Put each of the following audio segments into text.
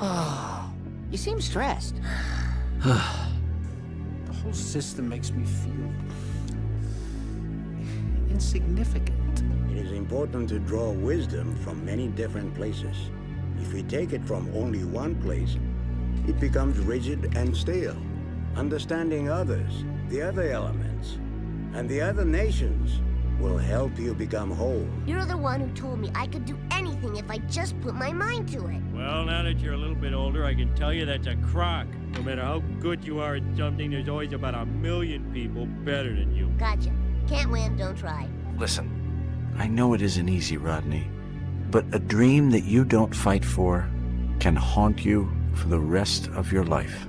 Oh, you seem stressed. The whole system makes me feel insignificant. It is important to draw wisdom from many different places. If we take it from only one place, it becomes rigid and stale. Understanding others, the other elements, and the other nations will help you become whole. You're the one who told me I could do anything if I just put my mind to it. Well, now that you're a little bit older, I can tell you that's a crock. No matter how good you are at something, there's always about 1,000,000 people better than you. Gotcha. Can't win, don't try. Listen, I know it isn't easy, Rodney, but a dream that you don't fight for can haunt you for the rest of your life.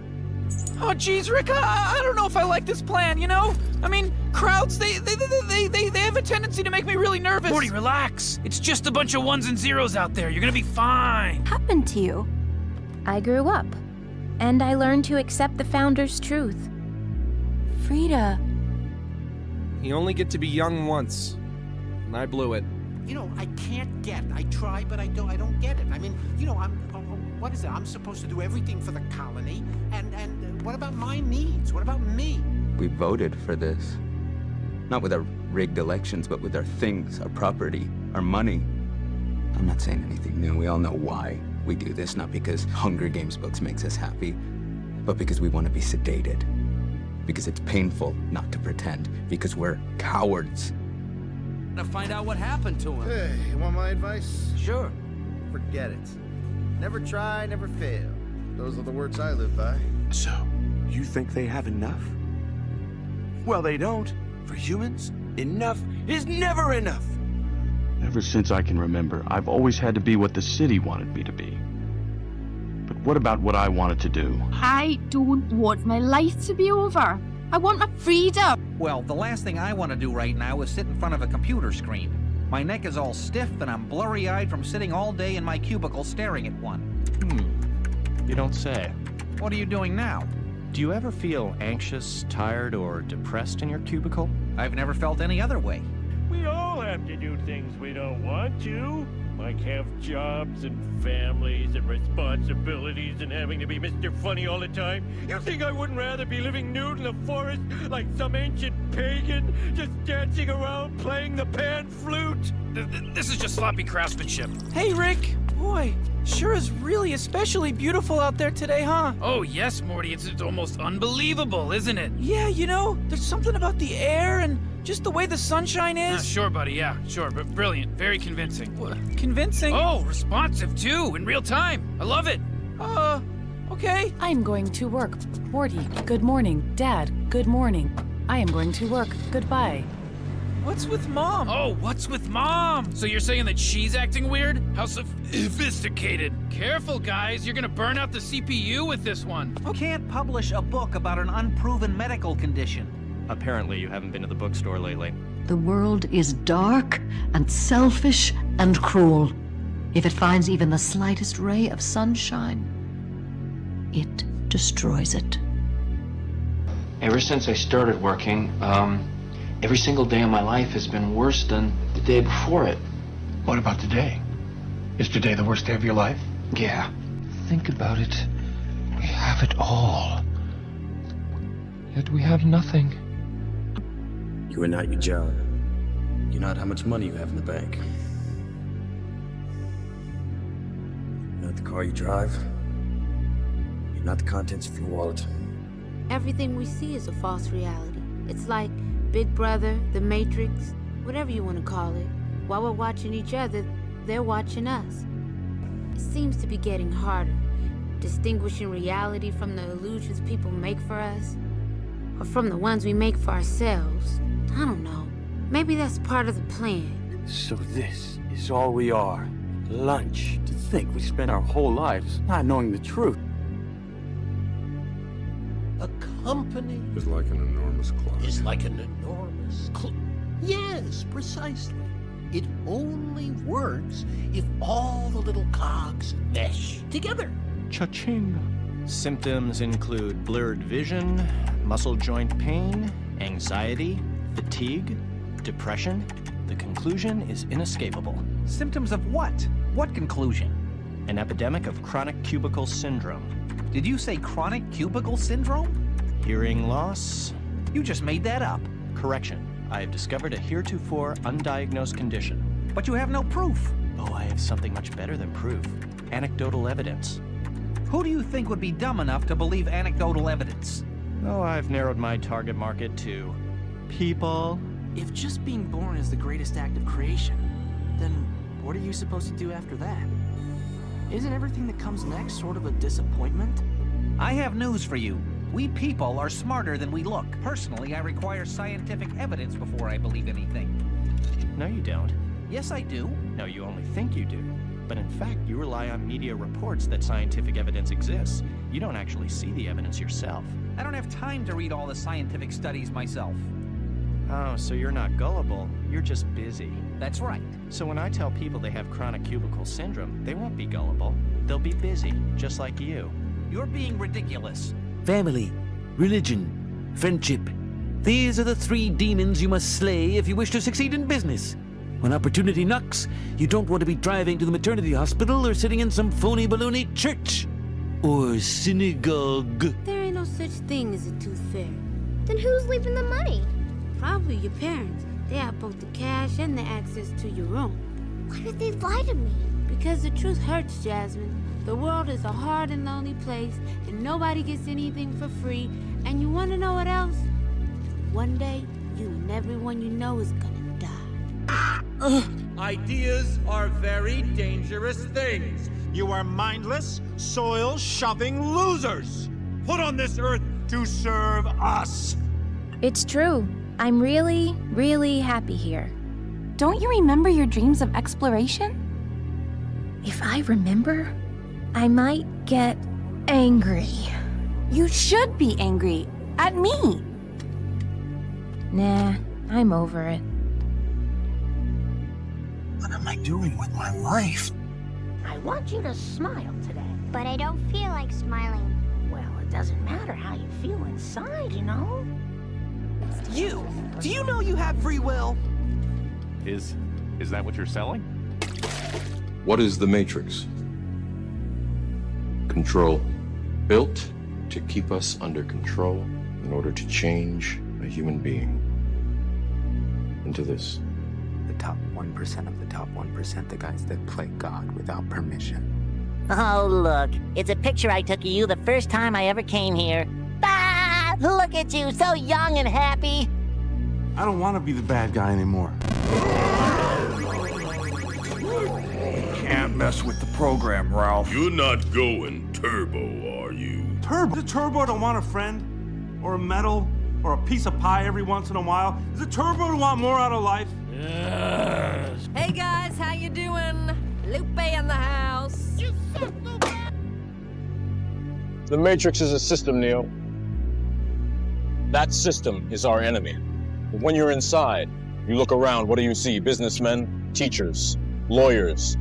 Oh, geez, Rick, I don't know if I like this plan, you know? I mean, crowds, they have a tendency to make me really nervous. Morty, relax. It's just a bunch of ones and zeros out there. You're gonna be fine. Happened to you? I grew up, and I learned to accept the Founder's truth. Frida. You only get to be young once, and I blew it. You know, I can't get. I try, but I don't get it. I mean, you know, what is it? I'm supposed to do everything for the colony, and what about my needs? What about me? We voted for this. Not with our rigged elections, but with our things, our property, our money. I'm not saying anything new. We all know why we do this, not because Hunger Games books makes us happy, but because we want to be sedated. Because it's painful not to pretend. Because we're cowards. To find out what happened to him. Hey, you want my advice? Sure. Forget it. Never try, never fail. Those are the words I live by. So, you think they have enough? Well, they don't. For humans, enough is never enough. Ever since I can remember, I've always had to be what the city wanted me to be. But what about what I wanted to do? I don't want my life to be over. I want my freedom. Well, the last thing I want to do right now is sit in front of a computer screen. My neck is all stiff and I'm blurry-eyed from sitting all day in my cubicle staring at one. You don't say. What are you doing now? Do you ever feel anxious, tired, or depressed in your cubicle? I've never felt any other way. We all have to do things we don't want to. Like have jobs and families and responsibilities and having to be Mr. Funny all the time. You think I wouldn't rather be living nude in the forest like some ancient pagan, just dancing around playing the pan flute? This is just sloppy craftsmanship. Hey, Rick. Boy, sure is really especially beautiful out there today, huh? Oh, yes, Morty. It's almost unbelievable, isn't it? Yeah, you know, there's something about the air and just the way the sunshine is. Sure, buddy, yeah, sure. But brilliant. Very convincing. Convincing? Oh, responsive, too, in real time. I love it. Okay. I'm going to work. Morty, good morning. Dad, good morning. I am going to work. Goodbye. What's with Mom? Oh, what's with Mom? So you're saying that she's acting weird? How sophisticated. Careful, guys. You're gonna burn out the CPU with this one. You can't publish a book about an unproven medical condition. Apparently you haven't been to the bookstore lately. The world is dark and selfish and cruel. If it finds even the slightest ray of sunshine, it destroys it. Ever since I started working, every single day of my life has been worse than the day before it. What about today? Is today the worst day of your life? Yeah. Think about it. We have it all. Yet we have nothing. You are not your job. You're not how much money you have in the bank. You're not the car you drive. You're not the contents of your wallet. Everything we see is a false reality. It's like Big Brother, The Matrix, whatever you want to call it. While we're watching each other, they're watching us. It seems to be getting harder, distinguishing reality from the illusions people make for us, or from the ones we make for ourselves. I don't know. Maybe that's part of the plan. So this is all we are. Lunch. To think we spent our whole lives not knowing the truth. A company is like an enormous clock. Is like an enormous clock. Yes, precisely. It only works if all the little cogs mesh together. Cha-ching. Symptoms include blurred vision, muscle joint pain, anxiety, fatigue, depression. The conclusion is inescapable. Symptoms of what? What conclusion? An epidemic of chronic cubicle syndrome. Did you say chronic cubicle syndrome? Hearing loss? You just made that up. Correction. I have discovered a heretofore undiagnosed condition. But you have no proof. Oh, I have something much better than proof. Anecdotal evidence. Who do you think would be dumb enough to believe anecdotal evidence? Oh, I've narrowed my target market to people. If just being born is the greatest act of creation, then what are you supposed to do after that? Isn't everything that comes next sort of a disappointment? I have news for you. We people are smarter than we look. Personally, I require scientific evidence before I believe anything. No, you don't. Yes, I do. No, you only think you do. But in fact, you rely on media reports that scientific evidence exists. You don't actually see the evidence yourself. I don't have time to read all the scientific studies myself. Oh, so you're not gullible. You're just busy. That's right. So when I tell people they have chronic cubicle syndrome, they won't be gullible. They'll be busy, just like you. You're being ridiculous. Family, religion, friendship. These are the 3 demons you must slay if you wish to succeed in business. When opportunity knocks, you don't want to be driving to the maternity hospital or sitting in some phony baloney church or synagogue. There ain't no such thing as a tooth fairy. Then who's leaving the money? Probably your parents. They have both the cash and the access to your room. Why did they lie to me? Because the truth hurts, Jasmine. The world is a hard and lonely place, and nobody gets anything for free. And you want to know what else? One day, you and everyone you know is gonna die. Ideas are very dangerous things. You are mindless, soil-shoving losers, put on this earth to serve us. It's true. I'm really, really happy here. Don't you remember your dreams of exploration? If I remember, I might get angry. You should be angry. At me. Nah, I'm over it. What am I doing with my life? I want you to smile today. But I don't feel like smiling. Well, it doesn't matter how you feel inside, you know? You! Do you know you have free will? Is that what you're selling? What is the Matrix? Control. Built to keep us under control in order to change a human being into this. The top 1% of the top 1%, the guys that play God without permission. Oh, look. It's a picture I took of you the first time I ever came here. Ah! Look at you, so young and happy. I don't want to be the bad guy anymore. Can't mess with the program, Ralph. You're not going turbo, are you? Turbo? Is it turbo to want a friend? Or a medal? Or a piece of pie every once in a while? Is it turbo to want more out of life? Yes. Hey guys, how you doing? Lupe in the house. You suck, Lupe! The Matrix is a system, Neo. That system is our enemy. When you're inside, you look around, what do you see? Businessmen, teachers, lawyers,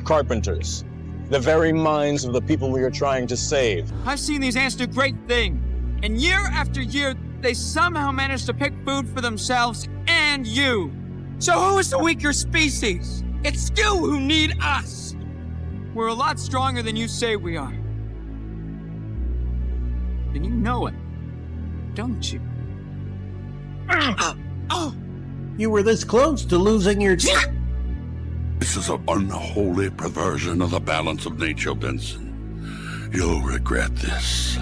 carpenters. The very minds of the people we are trying to save. I've seen these ants do great things. And year after year, they somehow manage to pick food for themselves and you. So who is the weaker species? It's you who need us. We're a lot stronger than you say we are. And you know it, don't you? You were this close to losing your... This is an unholy perversion of the balance of nature, Benson. You'll regret this.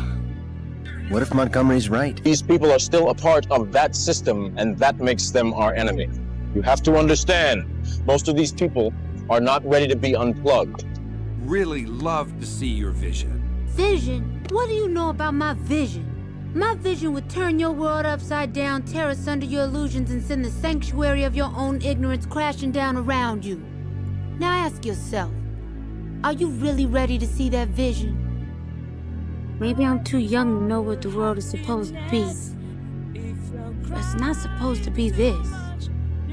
What if Montgomery's right? These people are still a part of that system, and that makes them our enemy. You have to understand, most of these people are not ready to be unplugged. Really love to see your vision. Vision? What do you know about my vision? My vision would turn your world upside down, tear us under your illusions, and send the sanctuary of your own ignorance crashing down around you. Now ask yourself, are you really ready to see that vision? Maybe I'm too young to know what the world is supposed to be. It's not supposed to be this.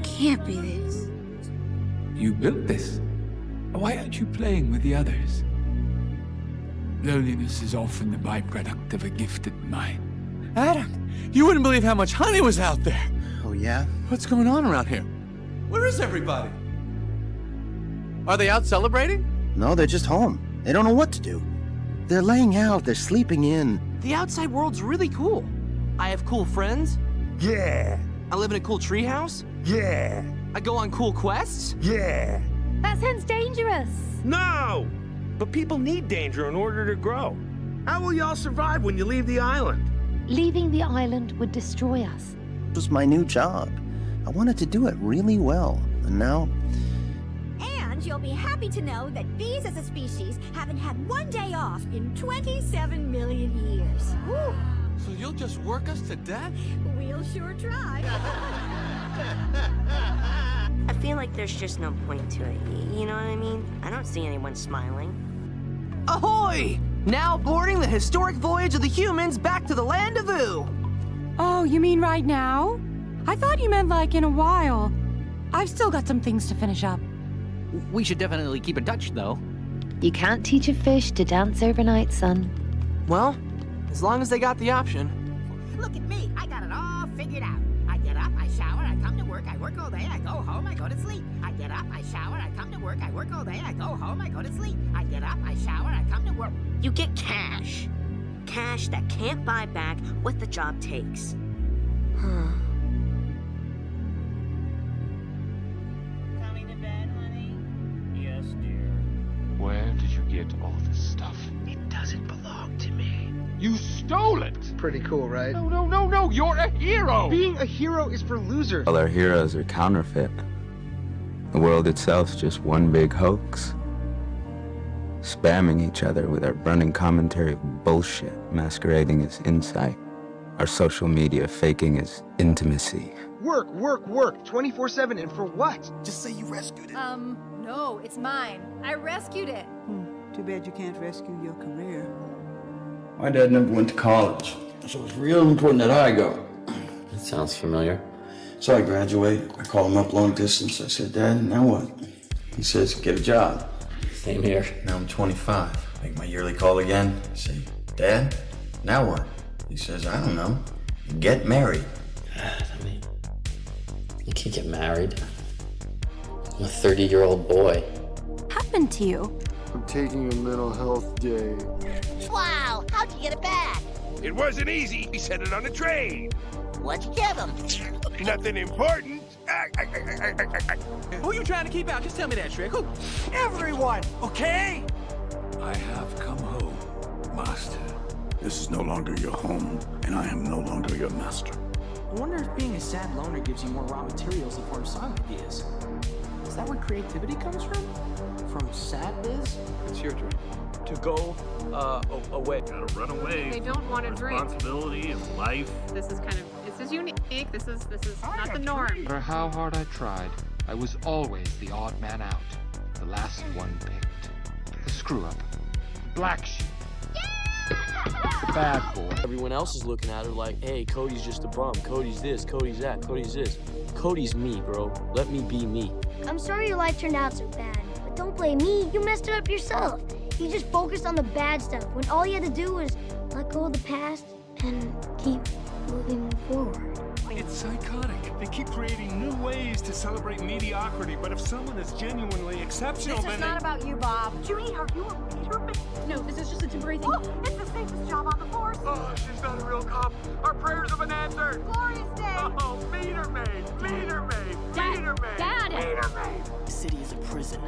Can't be this. You built this. Why aren't you playing with the others? Loneliness is often the byproduct of a gifted mind. Adam, you wouldn't believe how much honey was out there. Oh, yeah? What's going on around here? Where is everybody? Are they out celebrating? No, they're just home. They don't know what to do. They're laying out, they're sleeping in. The outside world's really cool. I have cool friends. Yeah. I live in a cool treehouse. Yeah. I go on cool quests. Yeah. That sounds dangerous. No! But people need danger in order to grow. How will y'all survive when you leave the island? Leaving the island would destroy us. This was my new job. I wanted to do it really well, and now... And you'll be happy to know that bees as a species haven't had one day off in 27 million years. Woo. So you'll just work us to death? We'll sure try. I feel like there's just no point to it. You know what I mean? I don't see anyone smiling. Ahoy! Now boarding the historic voyage of the humans back to the land of Oo. Oh, you mean right now? I thought you meant like in a while. I've still got some things to finish up. We should definitely keep in touch, though. You can't teach a fish to dance overnight, son. Well, as long as they got the option. Look at me, I got it all figured out. I get up, I shower, I come to work all day, I go home, I go to sleep. I get up, I shower, I come to work all day, I go home, I go to sleep. I get up, I shower, I come to work. You get cash. Cash that can't buy back what the job takes. Coming to bed, honey? Yes, dear. Where did you get all this stuff? It doesn't belong to me. You stole it! Pretty cool, right? No, you're a hero! Being a hero is for losers. All our heroes are counterfeit. The world itself's just one big hoax. Spamming each other with our running commentary of bullshit masquerading as insight. Our social media faking as intimacy. Work, 24/7, and for what? Just say you rescued it. No, it's mine. I rescued it. Too bad you can't rescue your career. My dad never went to college, so it's real important that I go. That sounds familiar. So I graduated. I called him up long distance. I said, Dad, now what? He says, get a job. Same here. Now I'm 25. Make my yearly call again. I say, Dad, now what? He says, I don't know. Get married. I mean, you can't get married. I'm a 30-year-old boy. What happened to you? I'm taking a mental health day. Wow, how'd you get it back? It wasn't easy. He sent it on a train. What'd you give him? Nothing important. Who you trying to keep out? Just tell me that, Shrek. Who? Everyone, okay? I have come home, Master. This is no longer your home, and I am no longer your master. I wonder if being a sad loner gives you more raw materials to form song ideas. Is that where creativity comes from? From sad biz? It's your turn. To go away. Gotta run away. They don't want to drink. Responsibility and life. This is unique. This is not the norm. No matter how hard I tried, I was always the odd man out. The last one picked. The screw-up. Black sheep. Bad boy. Everyone else is looking at her like, hey, Cody's just a bum. Cody's this, Cody's that, Cody's this. Cody's me, bro. Let me be me. I'm sorry your life turned out so bad, but don't blame me. You messed it up yourself. You just focused on the bad stuff when all you had to do was let go of the past and keep moving forward. It's psychotic. They keep creating new ways to celebrate mediocrity, but if someone is genuinely exceptional, This is not about you, Bob. Judy, are you a meter? No, this is just a temporary thing. Oh, it's the safest job on the force. Oh, she's not a real cop. Our prayers have been answered. Glorious day. Oh, meter maid, meter maid, meter maid, Dad. meter maid. The city is a prison.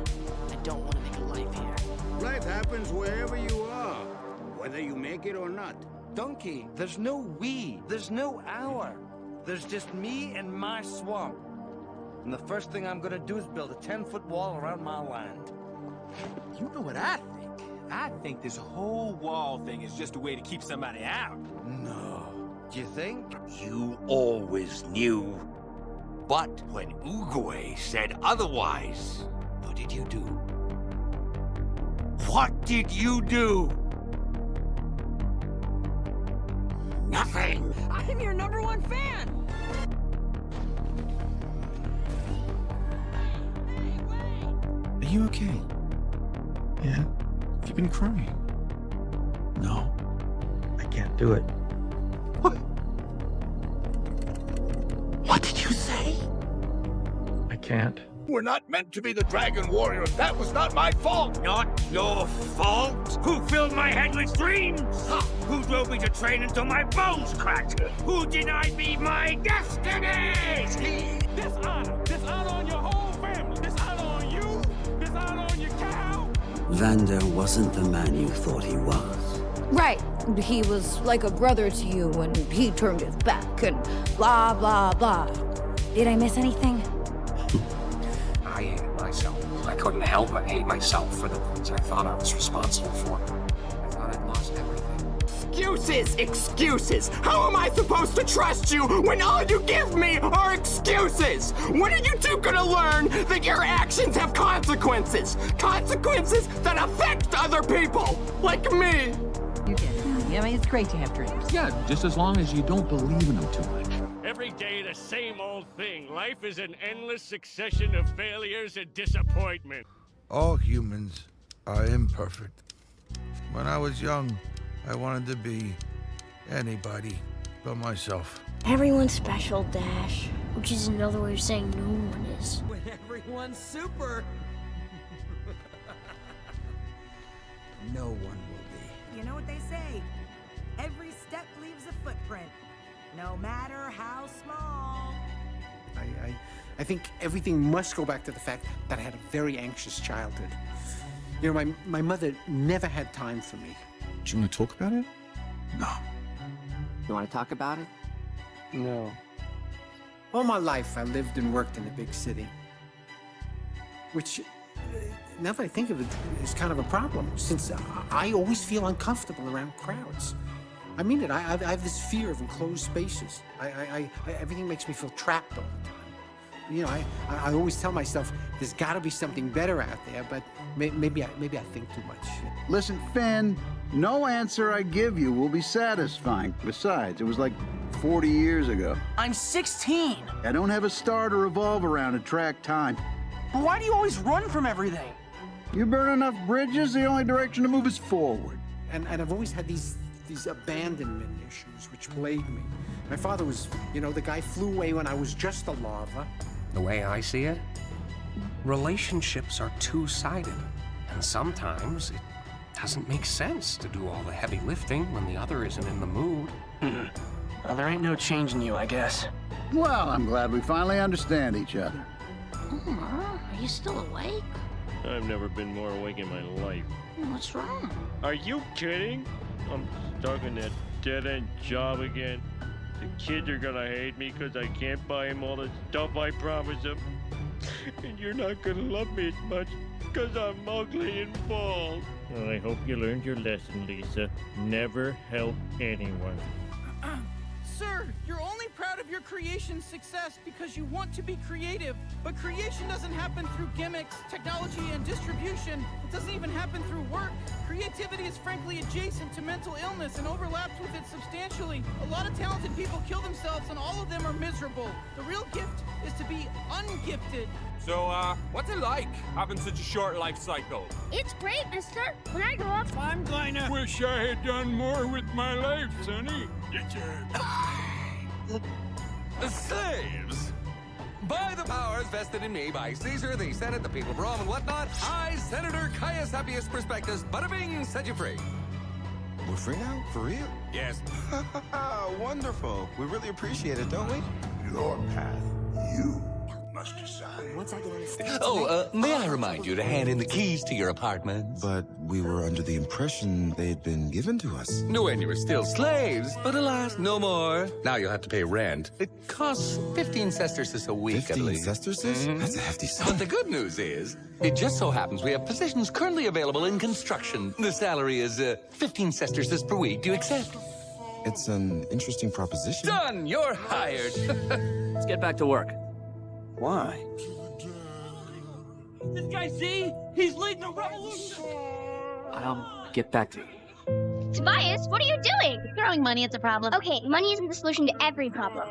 I don't want to make a life here. Life happens wherever you are, whether you make it or not. Donkey, there's no we, there's no our. There's just me and my swamp. And the first thing I'm gonna do is build a 10-foot wall around my land. You know what I think? I think this whole wall thing is just a way to keep somebody out. No. Do you think? You always knew. But when Uguay said otherwise, what did you do? What did you do? Nothing. I'm your #1 fan. Are you okay? Yeah? Have you been crying? No. I can't do it. What did you say? I can't. We're not meant to be the Dragon Warriors. That was not my fault. Not your fault? Who filled my head with dreams? Who drove me to train until my bones cracked? Who denied me my destiny? Dishonor on your whole family. Dishonor on you. Dishonor on your cow. Vander wasn't the man you thought he was. Right. He was like a brother to you when he turned his back and blah, blah, blah. Did I miss anything? I hated myself. I couldn't help but hate myself for the things I thought I was responsible for. I thought I'd lost everything. Excuses! How am I supposed to trust you when all you give me are excuses? When are you two gonna learn that your actions have consequences? Consequences that affect other people, like me! You get it. I mean, it's great to have dreams. Yeah, just as long as you don't believe in them too much. Every day the same old thing. Life is an endless succession of failures and disappointment. All humans are imperfect. When I was young, I wanted to be anybody but myself. Everyone's special, Dash. Which is another way of saying no one is. When everyone's super. No one will be. You know what they say? Every step leaves a footprint, no matter how small. I think everything must go back to the fact that I had a very anxious childhood. You know, my mother never had time for me. Do you want to talk about it? No. You want to talk about it? No. All my life, I lived and worked in a big city. Which, now that I think of it, is kind of a problem, since I always feel uncomfortable around crowds. I mean it, I have this fear of enclosed spaces. Everything makes me feel trapped all the time. You know, I always tell myself, there's gotta be something better out there, but maybe I think too much. Listen, Finn, no answer I give you will be satisfying. Besides, it was like 40 years ago. I'm 16. I don't have a star to revolve around to track time. But why do you always run from everything? You burn enough bridges, the only direction to move is forward. And I've always had these abandonment issues which plague me. My father was, you know, the guy flew away when I was just a larva. The way I see it, relationships are two-sided. And sometimes it doesn't make sense to do all the heavy lifting when the other isn't in the mood. Well, there ain't no change in you, I guess. Well, I'm glad we finally understand each other. Are you still awake? I've never been more awake in my life. What's wrong? Are you kidding? I'm stuck in that dead-end job again. The kids are gonna hate me because I can't buy them all the stuff I promised them. And you're not gonna love me as much because I'm ugly and bald. Well, I hope you learned your lesson, Lisa. Never help anyone. Sir, you're only proud of your creation's success because you want to be creative. But creation doesn't happen through gimmicks, technology, and distribution. It doesn't even happen through work. Creativity is frankly adjacent to mental illness and overlaps with it substantially. A lot of talented people kill themselves and all of them are miserable. The real gift is to be ungifted. So, what's it like having such a short life cycle? It's great, mister. When I grow up, I'm gonna wish I had done more with my life, Sonny. Slaves! By the powers vested in me by Caesar, the Senate, the people of Rome, and whatnot, I, Senator Caius Appius Prospectus, bada bing, set you free. We're free now? For real? Yes. Wonderful. We really appreciate it, don't we? Your path, you must decide. Once I get on the stage. Oh, may I remind you to hand in the keys to your apartment? But we were under the impression they had been given to us. When you were still slaves, but alas, no more. Now you'll have to pay rent. It costs 15 sesterces a week, at least. 15 sesterces? That's a hefty sum. But the good news is, it just so happens we have positions currently available in construction. The salary is 15 sesterces per week. Do you accept? It's an interesting proposition. Done! You're hired. Let's get back to work. Why? This guy, see? He's leading a revolution! I'll get back to you. Tobias, what are you doing? Throwing money at the problem. Okay, money isn't the solution to every problem.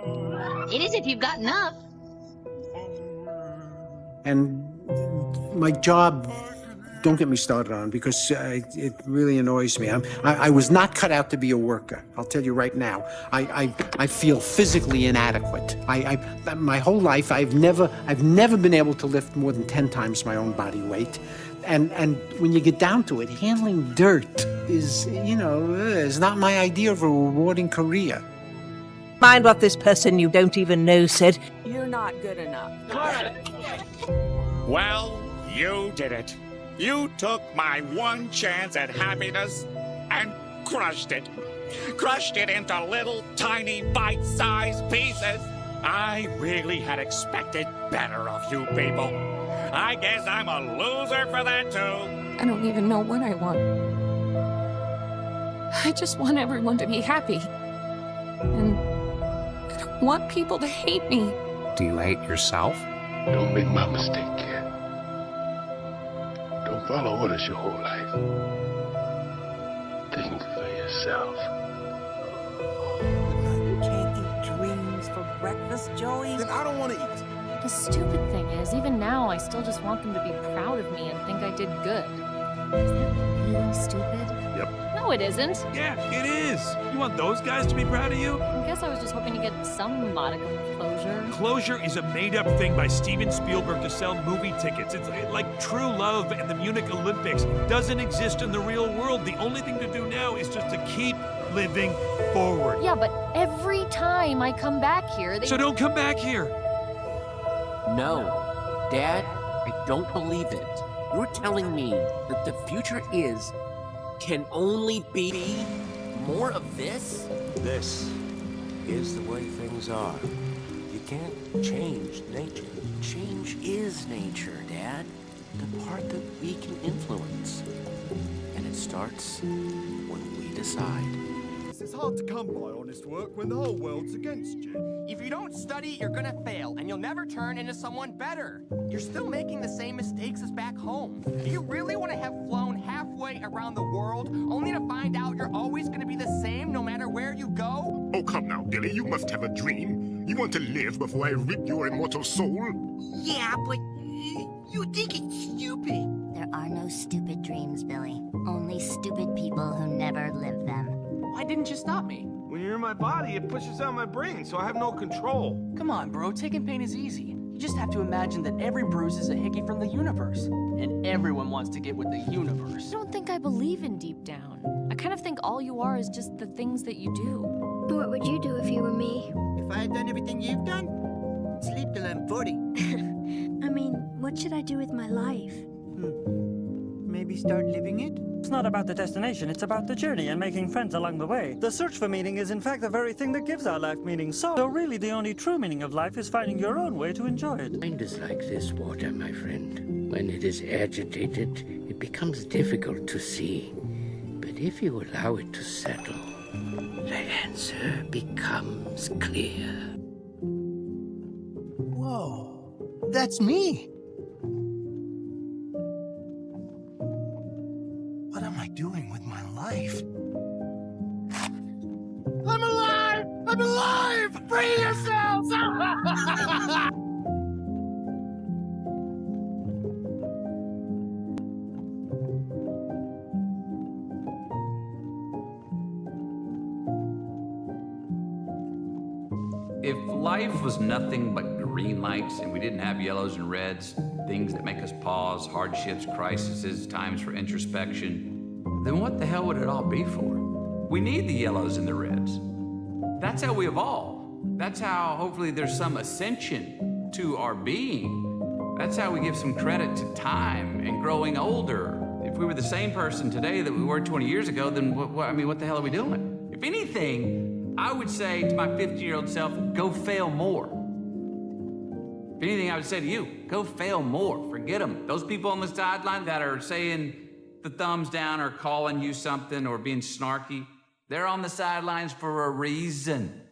It is if you've got enough. And my job don't get me started on, because it really annoys me. I was not cut out to be a worker. I'll tell you right now. I feel physically inadequate. My whole life, I've never been able to lift more than 10 times my own body weight. And when you get down to it, handling dirt is, is not my idea of a rewarding career. Mind what this person you don't even know said. You're not good enough. Well, you did it. You took my one chance at happiness and crushed it. Crushed it into little tiny bite-sized pieces. I really had expected better of you people. I guess I'm a loser for that too. I don't even know what I want. I just want everyone to be happy. And I don't want people to hate me. Do you hate yourself? Don't make my mistake, kid. Don't follow orders your whole life. Think for yourself. You can't eat dreams for breakfast, Joey? Then I don't want to eat. The stupid thing is, even now, I still just want them to be proud of me and think I did good. Is that really stupid? Yep. No, it isn't. Yeah, it is. You want those guys to be proud of you? I guess I was just hoping to get some modicum of closure. Closure is a made-up thing by Steven Spielberg to sell movie tickets. It's like true love and the Munich Olympics doesn't exist in the real world. The only thing to do now is just to keep living forward. Yeah, but every time I come back here, So don't come back here. No. Dad, I don't believe it. You're telling me that the future can only be more of this? This is the way things are. You can't change nature. Change is nature, Dad. The part that we can influence. And it starts when we decide. It's hard to come by honest work when the whole world's against you. If you don't study, you're gonna fail, and you'll never turn into someone better. You're still making the same mistakes as back home. Do you really want to have flown halfway around the world, only to find out you're always gonna be the same no matter where you go? Oh, come now, Billy. You must have a dream. You want to live before I rip your immortal soul? Yeah, but you think it's stupid. There are no stupid dreams, Billy. Only stupid people who never live them. Why didn't you stop me? When you're in my body, it pushes out my brain, so I have no control. Come on, bro. Taking pain is easy. You just have to imagine that every bruise is a hickey from the universe. And everyone wants to get with the universe. I don't think I believe in deep down. I kind of think all you are is just the things that you do. What would you do if you were me? If I had done everything you've done, sleep till I'm 40. I mean, what should I do with my life? Maybe start living it? It's not about the destination, it's about the journey and making friends along the way. The search for meaning is in fact the very thing that gives our life meaning. So really the only true meaning of life is finding your own way to enjoy it. Mind is like this water, my friend. When it is agitated, it becomes difficult to see. But if you allow it to settle, the answer becomes clear. Whoa, that's me. What am I doing with my life? I'm alive! I'm alive! Free yourselves! If life was nothing but green lights and we didn't have yellows and reds, things that make us pause, hardships, crises, times for introspection, then what the hell would it all be for? We need the yellows and the reds. That's how we evolve. That's how hopefully there's some ascension to our being. That's how we give some credit to time and growing older. If we were the same person today that we were 20 years ago, then what the hell are we doing? If anything, I would say to my 50-year-old self, go fail more. If anything, I would say to you, go fail more. Forget them. Those people on the sideline that are saying the thumbs down or calling you something or being snarky, they're on the sidelines for a reason.